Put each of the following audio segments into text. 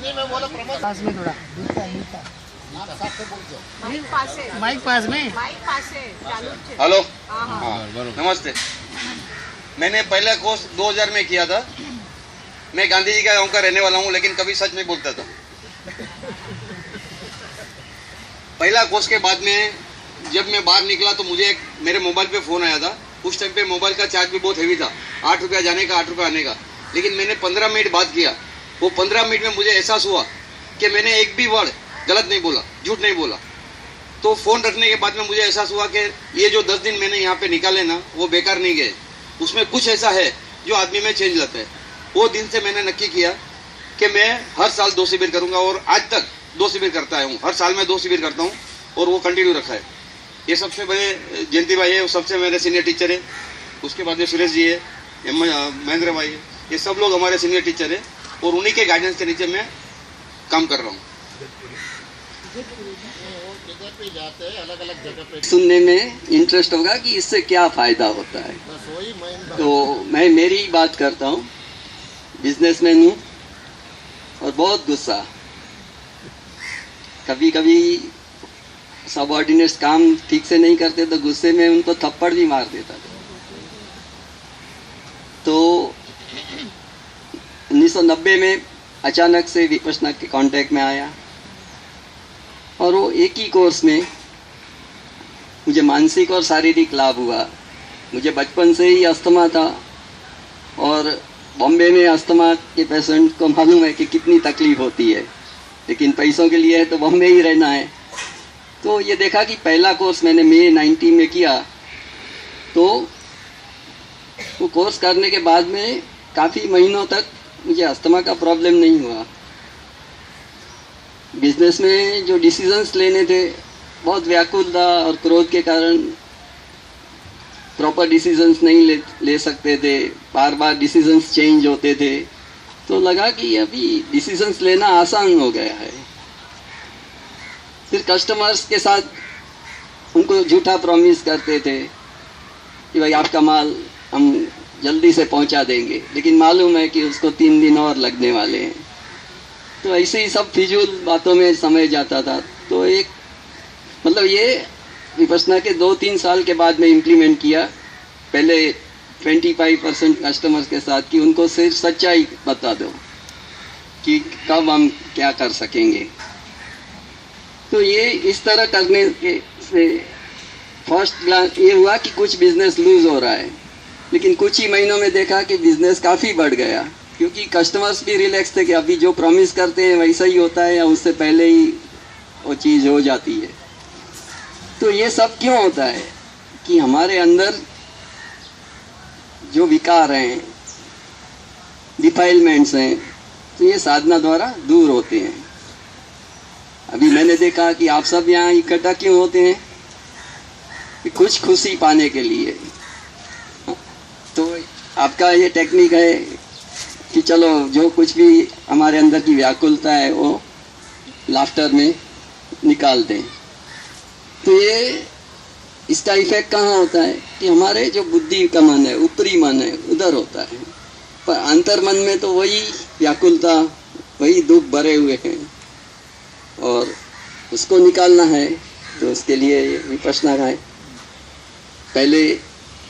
में बोलो प्रमोद पास में थोड़ा माइक पास में हेलो हाँ नमस्ते। मैंने पहला कोर्स 2000 में किया था। मैं गांधी जी का गाँव का रहने वाला हूँ, लेकिन कभी सच नहीं बोलता था। पहला कोर्स के बाद में जब मैं बाहर निकला तो मुझे मेरे मोबाइल पे फ़ोन आया था। उस टाइम पे मोबाइल का चार्ज भी बहुत हेवी था, 8 रुपया जाने का 8 रुपया आने का। लेकिन मैंने 15 मिनट बात किया। वो 15 मिनट में मुझे एहसास हुआ कि मैंने एक भी वर्ड गलत नहीं बोला, झूठ नहीं बोला। तो फ़ोन रखने के बाद में मुझे एहसास हुआ कि ये जो 10 दिन मैंने यहाँ पे निकाले ना, वो बेकार नहीं गए। उसमें कुछ ऐसा है जो आदमी में चेंज लाता है। वो दिन से मैंने नक्की किया कि मैं हर साल 2 शिविर करूँगा, और आज तक 2 शिविर करता हूँ। हर साल मैं 2 शिविर करता हूँ और वो कंटिन्यू रखा है। ये सबसे बड़े जयंती भाई है, वो सबसे मेरे सीनियर टीचर है। उसके बाद में सुरेश जी है, महेंद्र भाई है, ये सब लोग हमारे सीनियर टीचर है, और उन्हीं के गाइडेंस के नीचे मैं काम कर रहा हूँ। अलग अलग जगह पे सुनने में इंटरेस्ट होगा कि इससे क्या फायदा होता है। तो मैं मेरी बात करता हूँ। बिजनेसमैन हूँ और बहुत गुस्सा। कभी कभी सबऑर्डिनेट्स काम ठीक से नहीं करते तो गुस्से में उनको थप्पड़ भी मार देता था। तो 1990 में अचानक से विपश्यना के कांटेक्ट में आया, और वो एक ही कोर्स में मुझे मानसिक और शारीरिक लाभ हुआ। मुझे बचपन से ही अस्थमा था, और बॉम्बे में अस्थमा के पेशेंट को मालूम है कि कितनी तकलीफ होती है, लेकिन पैसों के लिए है तो बॉम्बे ही रहना है। तो ये देखा कि पहला कोर्स मैंने मई 90 में किया, तो वो कोर्स करने के बाद में काफ़ी महीनों तक मुझे अस्थमा का प्रॉब्लम नहीं हुआ। बिजनेस में जो डिसीजंस लेने थे बहुत व्याकुल था, और क्रोध के कारण प्रॉपर डिसीजंस नहीं ले सकते थे। बार बार डिसीजंस चेंज होते थे। तो लगा कि अभी डिसीजंस लेना आसान हो गया है। फिर कस्टमर्स के साथ उनको झूठा प्रॉमिस करते थे कि भाई आपका माल हम जल्दी से पहुंचा देंगे, लेकिन मालूम है कि उसको 3 दिन और लगने वाले हैं। तो ऐसे ही सब फिजूल बातों में समय जाता था। तो एक मतलब ये विपश्यना के 2-3 साल के बाद में इम्प्लीमेंट किया। पहले 25% कस्टमर्स के साथ कि उनको सिर्फ सच्चाई बता दो कि कब हम क्या कर सकेंगे। तो ये इस तरह करने के से फर्स्ट ग्लांस ये हुआ कि कुछ बिजनेस लूज हो रहा है, लेकिन कुछ ही महीनों में देखा कि बिजनेस काफ़ी बढ़ गया, क्योंकि कस्टमर्स भी रिलैक्स थे कि अभी जो प्रॉमिस करते हैं वैसा ही होता है या उससे पहले ही वो चीज़ हो जाती है। तो ये सब क्यों होता है कि हमारे अंदर जो विकार हैं, डिफाइलमेंट्स हैं, तो ये साधना द्वारा दूर होते हैं। अभी मैंने देखा कि आप सब यहाँ इकट्ठा क्यों होते हैं कि कुछ खुशी पाने के लिए। तो आपका ये टेक्निक है कि चलो जो कुछ भी हमारे अंदर की व्याकुलता है वो लाफ्टर में निकाल दें। तो ये इसका इफेक्ट कहाँ होता है कि हमारे जो बुद्धि का मन है, ऊपरी मन है, उधर होता है, पर अंतर मन में तो वही व्याकुलता, वही दुख भरे हुए हैं, और उसको निकालना है। तो उसके लिए विपश्यना है। पहले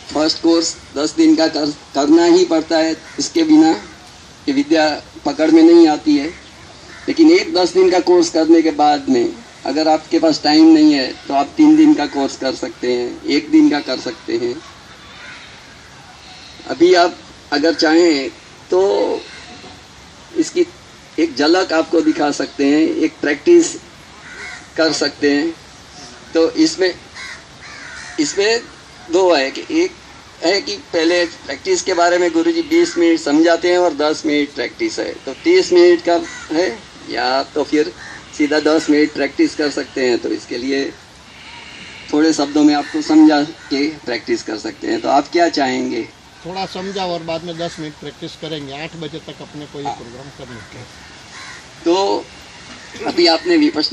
फर्स्ट कोर्स 10 दिन का करना ही पड़ता है, उसके बिना ये विद्या पकड़ में नहीं आती है। लेकिन एक 10 दिन का कोर्स करने के बाद में अगर आपके पास टाइम नहीं है तो आप 3 दिन का कोर्स कर सकते हैं, 1 दिन का कर सकते हैं। अभी आप अगर चाहें तो इसकी एक झलक आपको दिखा सकते हैं, एक प्रैक्टिस कर सकते हैं। तो इसमें 2 है कि एक है कि पहले प्रैक्टिस के बारे में गुरुजी 20 मिनट समझाते हैं और 10 मिनट प्रैक्टिस है। तो 30 मिनट का है, या तो फिर सीधा 10 मिनट प्रैक्टिस कर सकते हैं। तो इसके लिए थोड़े शब्दों में आपको समझा के प्रैक्टिस कर सकते हैं। तो आप क्या चाहेंगे? थोड़ा समझा और बाद में 10 मिनट प्रैक्टिस करेंगे। 8 बजे तक अपने को ये प्रोग्राम करने के। तो अभी आपने विपश्यना